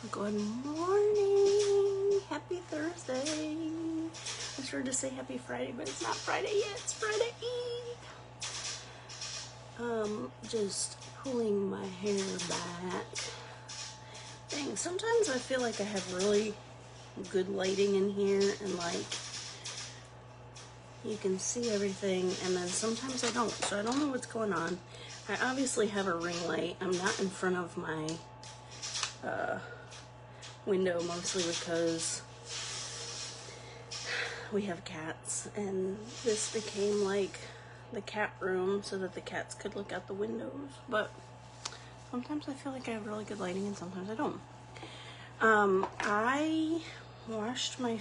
Good morning. Happy Thursday. I started to say happy Friday, but it's not Friday yet. It's Friday Eve. Just pulling my hair back. Dang, sometimes I feel like I have really good lighting in here and like you can see everything, and then sometimes I don't, so I don't know what's going on. I obviously have a ring light. I'm not in front of my window, mostly because we have cats, and this became like the cat room so that the cats could look out the windows. But sometimes I feel like I have really good lighting and sometimes I don't. I washed my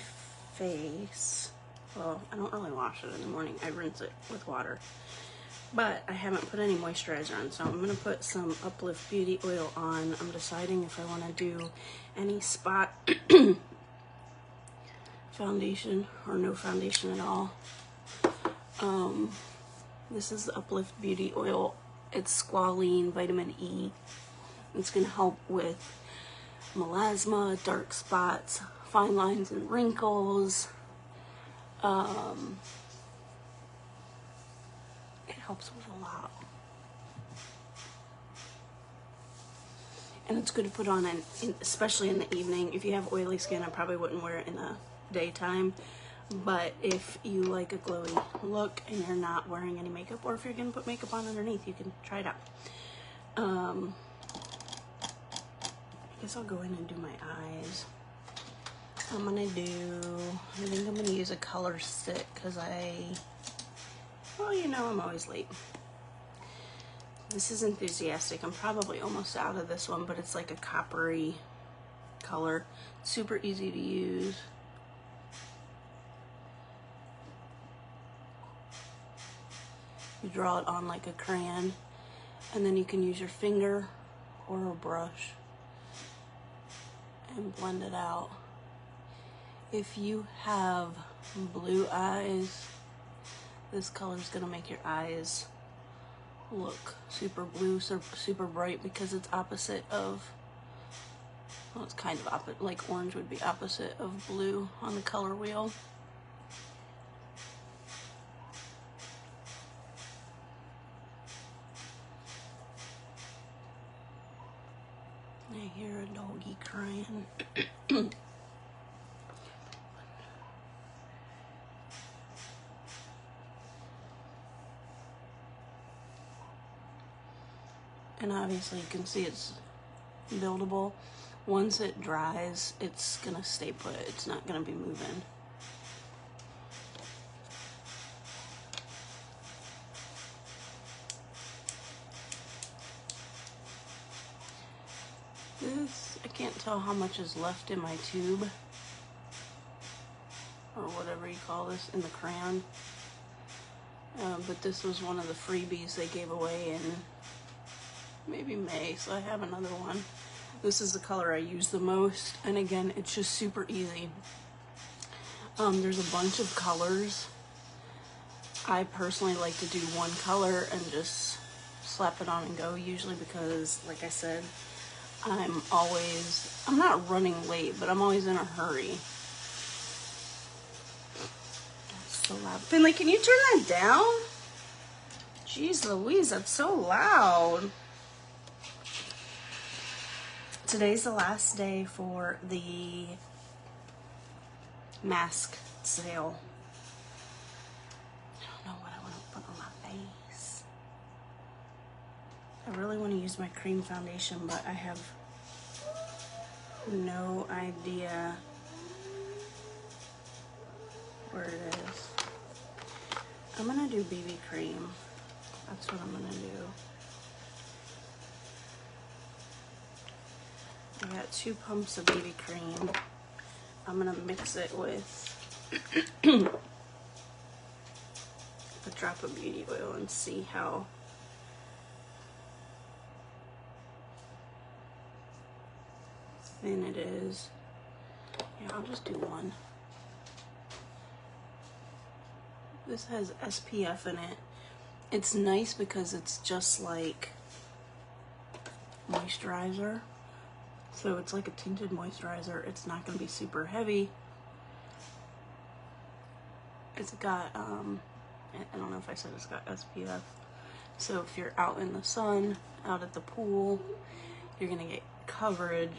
face. Well, I don't really wash it in the morning. I rinse it with water. But I haven't put any moisturizer on, so I'm going to put some Uplift Beauty Oil on. I'm deciding if I want to do any spot foundation or no foundation at all. This is the Uplift Beauty Oil. It's Squalane Vitamin E. It's going to help with melasma, dark spots, fine lines and wrinkles. It helps with a lot. And it's good to put on, especially in the evening. If you have oily skin, I probably wouldn't wear it in the daytime. But if you like a glowy look and you're not wearing any makeup, or if you're going to put makeup on underneath, you can try it out. I guess I'll go in and do my eyes. I think I'm going to use a color stick because well, you know, I'm always late. This is Enthusiastic. I'm probably almost out of this one, but it's like a coppery color. Super easy to use. You draw it on like a crayon, and then you can use your finger or a brush and blend it out. If you have blue eyes, this color is going to make your eyes look super blue, super bright, because it's opposite of, well, it's kind of opposite, like orange would be opposite of blue on the color wheel. I hear a doggy crying. And obviously you can see it's buildable. Once it dries, it's gonna stay put. It's not gonna be moving. This, I can't tell how much is left in my tube, or whatever you call this, in the crayon. But this was one of the freebies they gave away in maybe May, so I have another one. This is the color I use the most, and again, it's just super easy. There's a bunch of colors. I personally like to do one color and just slap it on and go, usually because, like I said, I'm not running late, but I'm always in a hurry. That's so loud. Finley, can you turn that down? Jeez Louise, that's so loud. Today's the last day for the mask sale. I don't know what I want to put on my face. I really want to use my cream foundation, but I have no idea where it is. I'm going to do BB cream. That's what I'm going to do. I got 2 pumps of BB cream. I'm gonna mix it with a drop of beauty oil and see how thin it is. Yeah, I'll just do one. This has SPF in it. It's nice because it's just like moisturizer. So it's like a tinted moisturizer. It's not going to be super heavy. It's got, I don't know if I said it's got SPF. So if you're out in the sun, out at the pool, you're going to get coverage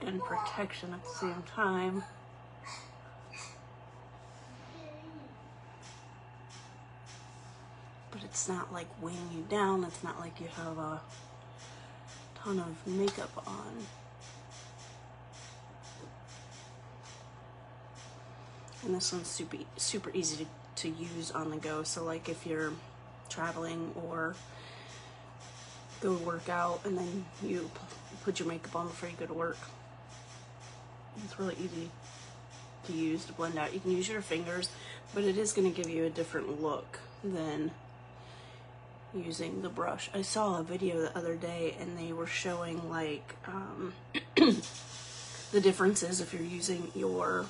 and protection at the same time. But it's not like weighing you down. It's not like you have a ton of makeup on. And this one's super easy to use on the go. So like if you're traveling or go work out and then you put your makeup on before you go to work, it's really easy to use to blend out. You can use your fingers, but it is going to give you a different look than using the brush. I saw a video the other day and they were showing like the differences if you're using your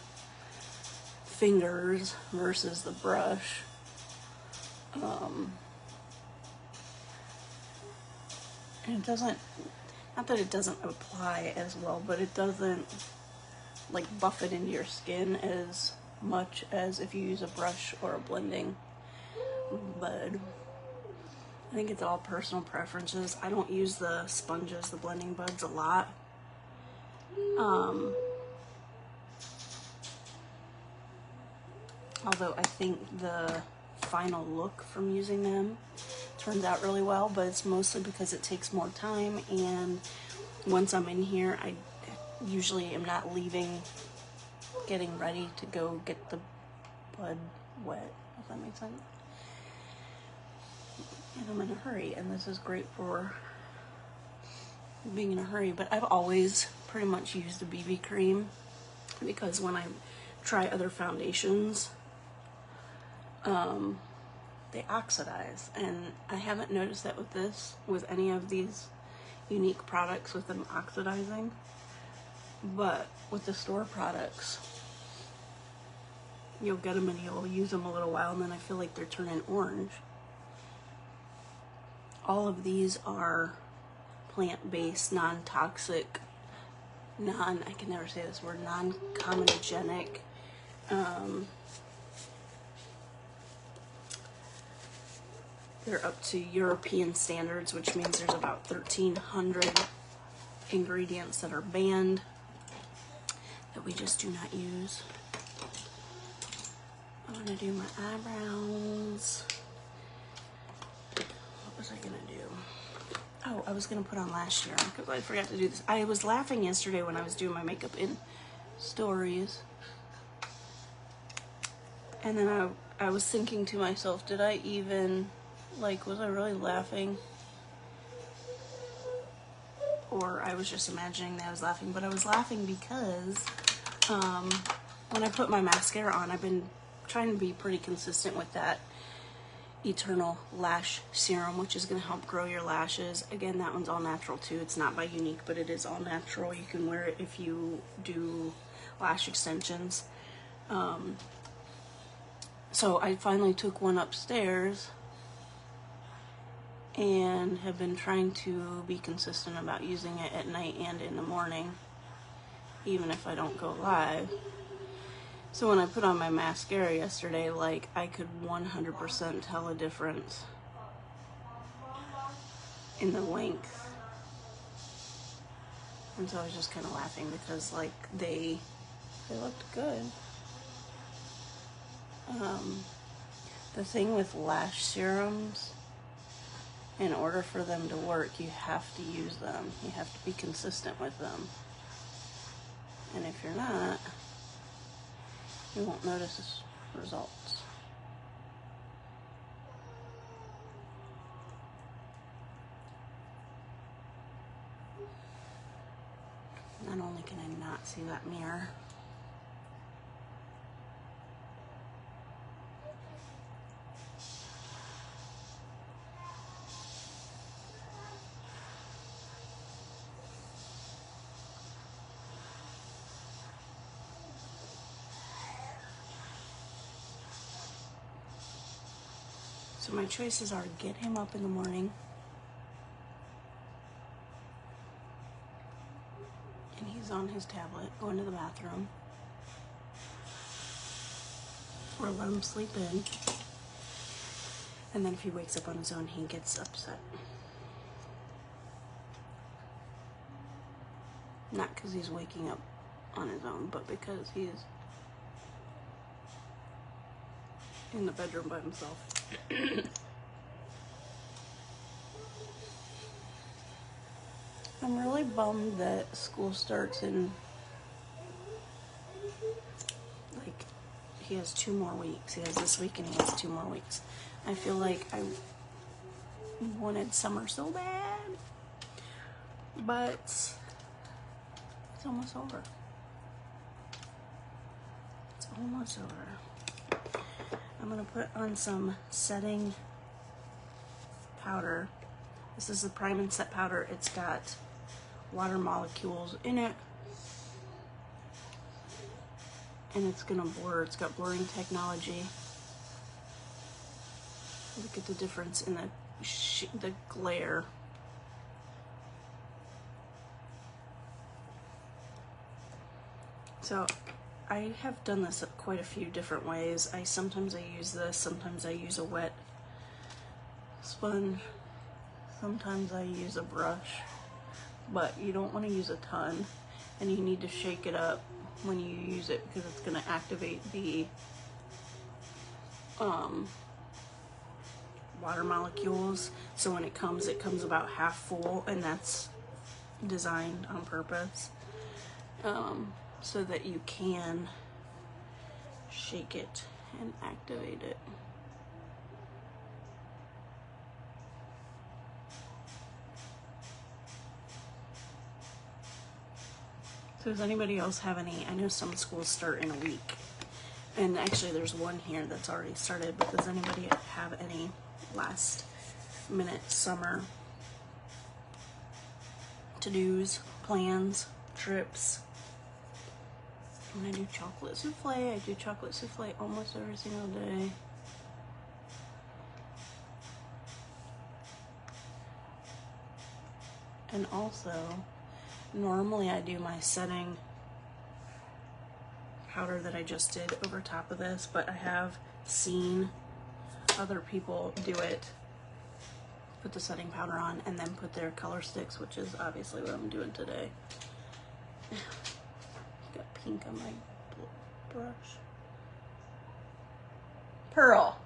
fingers versus the brush. And it doesn't, not that it doesn't apply as well, but it doesn't like buff it into your skin as much as if you use a brush or a blending bud. I think it's all personal preferences. I don't use the sponges, the blending buds, a lot. Although I think the final look from using them turns out really well, but it's mostly because it takes more time, and once I'm in here, I usually am not leaving, getting ready to go get the bud wet, if that makes sense. And I'm in a hurry, and this is great for being in a hurry, but I've always pretty much used a BB cream because when I try other foundations, they oxidize, and I haven't noticed that with this, with any of these Younique products with them oxidizing, but with the store products, you'll get them and you'll use them a little while and then I feel like they're turning orange. All of these are plant-based, non-toxic, I can never say this word, non-comedogenic, they're up to European standards, which means there's about 1,300 ingredients that are banned that we just do not use. I'm gonna do my eyebrows. What was I gonna do? Oh, I was gonna put on lash serum because I forgot to do this. I was laughing yesterday when I was doing my makeup in stories, and then I was thinking to myself, did I even, like, was I really laughing? Or I was just imagining that I was laughing, but I was laughing because when I put my mascara on, I've been trying to be pretty consistent with that Eternal Lash Serum, which is going to help grow your lashes. Again, that one's all natural too. It's not by Younique, but it is all natural. You can wear it if you do lash extensions. So I finally took one upstairs and have been trying to be consistent about using it at night and in the morning, even if I don't go live. So when I put on my mascara yesterday, like, I could 100% tell a difference in the length. And so I was just kind of laughing because, like, they looked good. The thing with lash serums, in order for them to work, you have to use them. You have to be consistent with them. And if you're not, you won't notice results. Not only can I not see that mirror, so my choices are get him up in the morning, and He's on his tablet, going to the bathroom. Or let him sleep in. And then if he wakes up on his own, he gets upset. Not because he's waking up on his own, but because he's in the bedroom by himself. I'm really bummed that school starts in, like, he has 2 more weeks. He has this week and he has 2 more weeks. I feel like I wanted summer so bad, but it's almost over. It's almost over. I'm gonna put on some setting powder. This is the Prime and Set powder. It's got water molecules in it, and it's gonna blur. It's got blurring technology. Look at the difference in the glare. So I have done this quite a few different ways. Sometimes I use this, sometimes I use a wet sponge, sometimes I use a brush, but you don't want to use a ton, and you need to shake it up when you use it because it's going to activate the water molecules. So when it comes about half full, and that's designed on purpose. So that you can shake it and activate it. So does anybody else have any? I know some schools start in a week, and actually there's one here that's already started, but does anybody have any last minute summer to-dos, plans, trips? When I do chocolate soufflé, I do chocolate soufflé almost every single day. And also, normally I do my setting powder that I just did over top of this, but I have seen other people do it, put the setting powder on, and then put their color sticks, which is obviously what I'm doing today. Got pink on my brush. Pearl.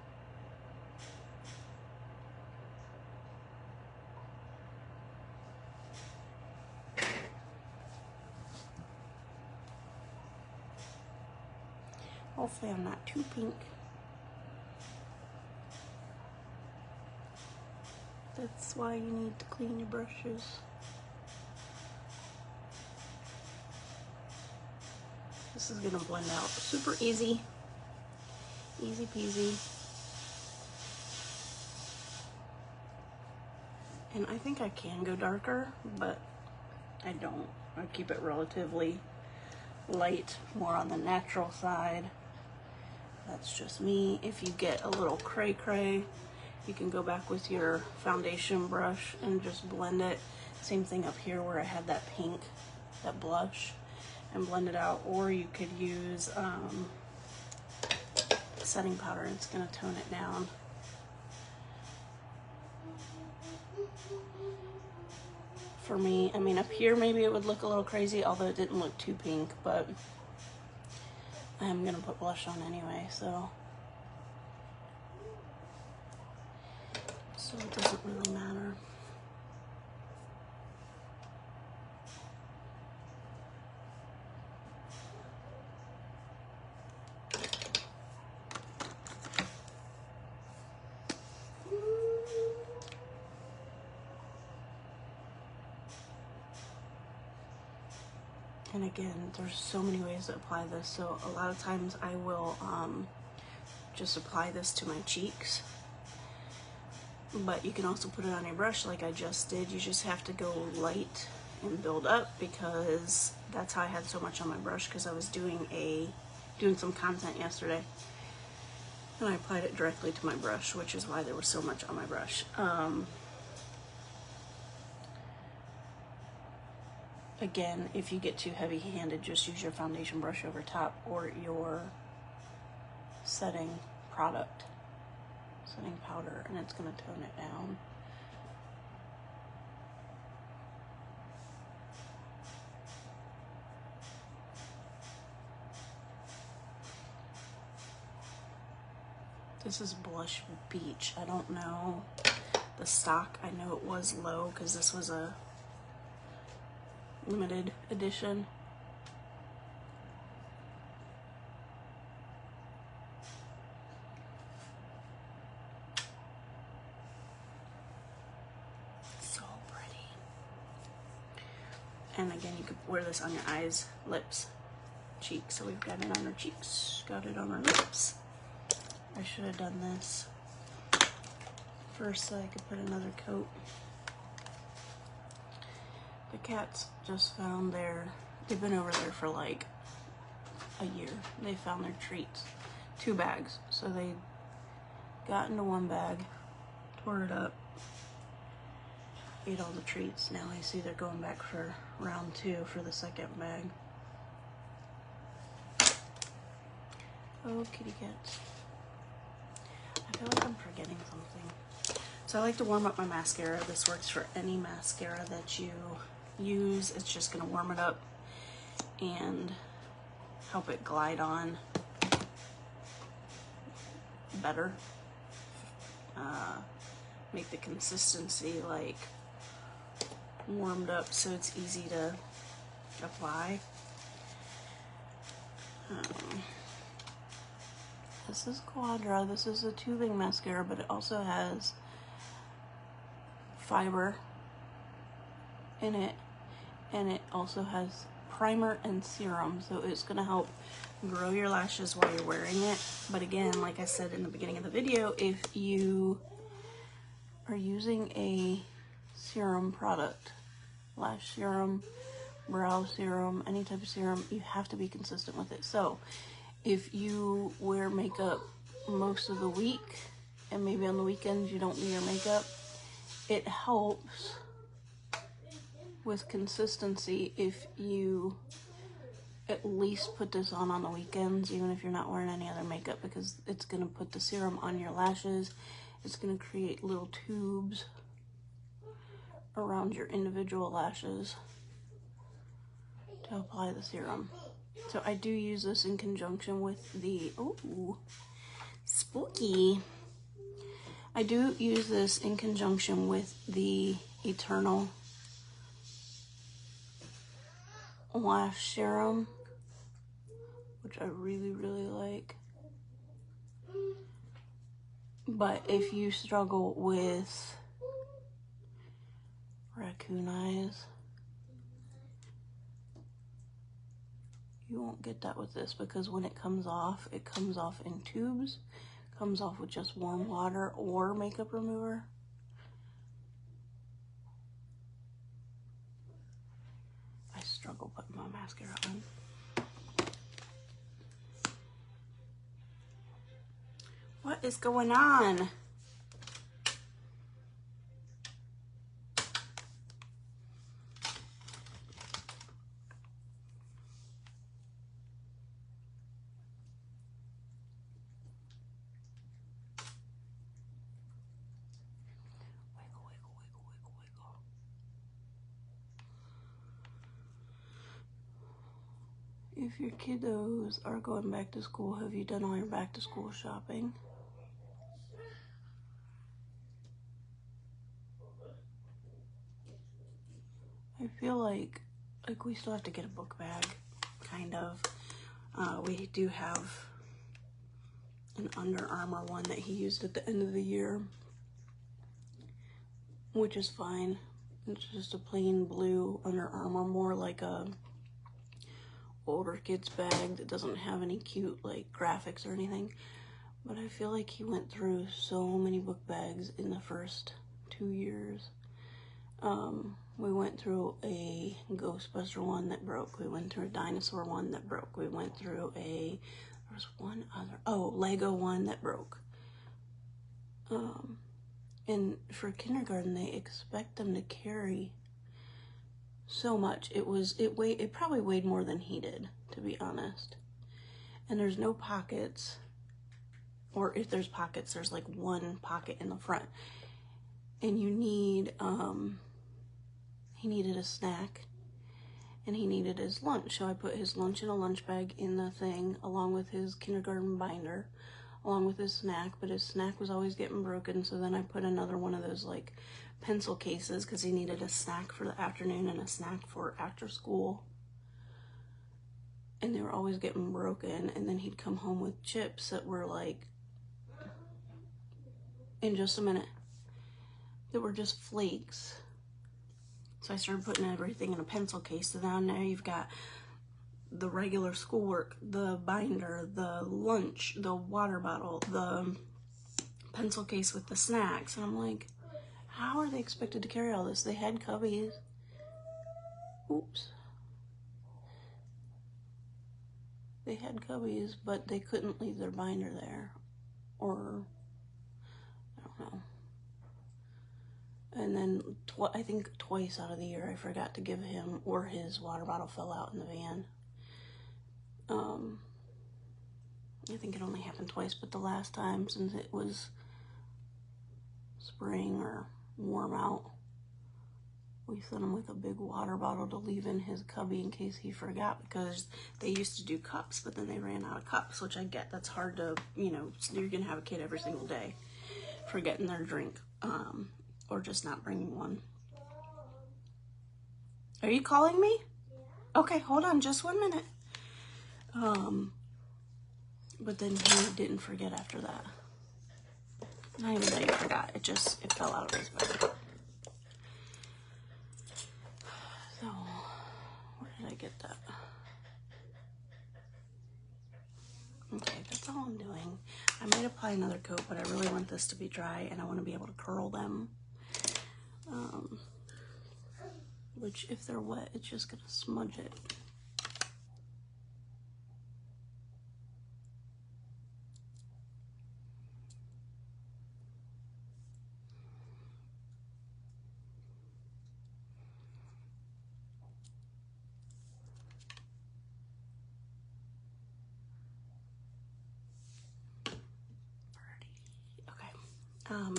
Hopefully I'm not too pink. That's why you need to clean your brushes. This is gonna blend out super easy. Easy peasy. And I think I can go darker, but I don't. I keep it relatively light, more on the natural side. That's just me. If you get a little cray-cray, you can go back with your foundation brush and just blend it. Same thing up here where I had that pink, that blush, and blend it out. Or you could use setting powder, and it's gonna tone it down. For me, I mean, up here maybe it would look a little crazy, although it didn't look too pink, but I'm gonna put blush on anyway, so it doesn't really matter. And again, there's so many ways to apply this. So a lot of times I will just apply this to my cheeks. But you can also put it on your brush like I just did. You just have to go light and build up, because that's how I had so much on my brush, because I was doing some content yesterday. And I applied it directly to my brush, which is why there was so much on my brush. again, if you get too heavy-handed, just use your foundation brush over top or your setting product, setting powder, and it's going to tone it down. This is Blush Beach. I don't know the stock. I know it was low because this was a limited edition. So pretty. And again, you could wear this on your eyes, lips, cheeks. So we've got it on our cheeks, got it on our lips. I should have done this first so I could put another coat. The cats just found they've been over there for like a year. They found their treats, 2 bags. So they got into 1 bag, tore it up, ate all the treats. Now I see they're going back for round 2 for the 2nd bag. Oh, kitty cats. I feel like I'm forgetting something. So I like to warm up my mascara. This works for any mascara that you use. It's just gonna warm it up and help it glide on better. Make the consistency like warmed up so it's easy to apply. This is Quadra. This is a tubing mascara, but it also has fiber in it, and it also has primer and serum, so it's going to help grow your lashes while you're wearing it. But again, like I said in the beginning of the video, if you are using a serum product, lash serum, brow serum, any type of serum, you have to be consistent with it. So if you wear makeup most of the week and maybe on the weekends you don't do your makeup, it helps with consistency if you at least put this on the weekends, even if you're not wearing any other makeup, because it's going to put the serum on your lashes. It's going to create little tubes around your individual lashes to apply the serum. So I do use this in conjunction with the, ooh, spooky. I do use this in conjunction with the Eternal Lash Serum, which I really, really like. But if you struggle with raccoon eyes, you won't get that with this, because when it comes off in tubes, comes off with just warm water or makeup remover. I struggle putting my mascara on. What is going on? If your kiddos are going back to school, have you done all your back to school shopping? I feel like we still have to get a book bag, kind of. We do have an Under Armour one that he used at the end of the year, which is fine. It's just a plain blue Under Armour, more like a older kids bag that doesn't have any cute like graphics or anything. But I feel like he went through so many book bags in the first 2 years. We went through a Ghostbuster one that broke. We went through a dinosaur one that broke. We went through there was one other, Lego one that broke. And for kindergarten, they expect them to carry so much. It probably weighed more than he did, to be honest. And there's no pockets, or if there's pockets, there's like one pocket in the front. And you need, he needed a snack, and he needed his lunch. So I put his lunch in a lunch bag in the thing, along with his kindergarten binder, along with his snack, but his snack was always getting broken. So then I put another one of those like pencil cases, because he needed a snack for the afternoon and a snack for after school. And they were always getting broken. And then he'd come home with chips that were like, in just a minute, that were just flakes. So I started putting everything in a pencil case. So now you've got the regular schoolwork, the binder, the lunch, the water bottle, the pencil case with the snacks. And I'm like, how are they expected to carry all this? They had cubbies. Oops. They had cubbies, but they couldn't leave their binder there. Or, I don't know. And then I think twice out of the year I forgot to give him, or his water bottle fell out in the van. I think it only happened twice, but the last time, since it was spring or warm out, we sent him with a big water bottle to leave in his cubby in case he forgot, because they used to do cups, but then they ran out of cups, which I get. That's hard to, you know, you're gonna have a kid every single day forgetting their drink, or just not bringing one. Are you calling me? Okay, hold on just 1 minute. But then he didn't forget after that. Not even that he forgot, it fell out of his bag. So, where did I get that? Okay, that's all I'm doing. I might apply another coat, but I really want this to be dry, and I want to be able to curl them. Which, if they're wet, it's just gonna smudge it.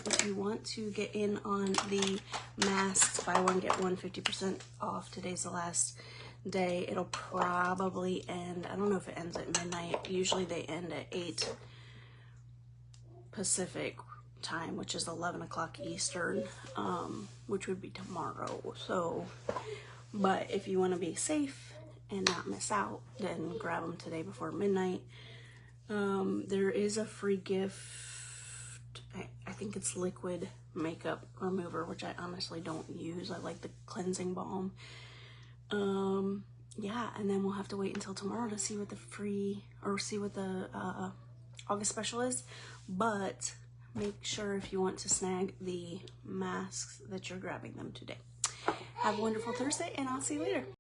If you want to get in on the masks, buy one, get one, 50% off. Today's the last day. It'll probably end, I don't know if it ends at midnight. Usually they end at 8 Pacific time, which is 11 o'clock Eastern, which would be tomorrow. So, but if you want to be safe and not miss out, then grab them today before midnight. There is a free gift. I think it's liquid makeup remover, which I honestly don't use. I like the cleansing balm. Yeah, and then we'll have to wait until tomorrow to see what the August special is. But make sure, if you want to snag the masks, that you're grabbing them today. Have a wonderful Thursday, and I'll see you later.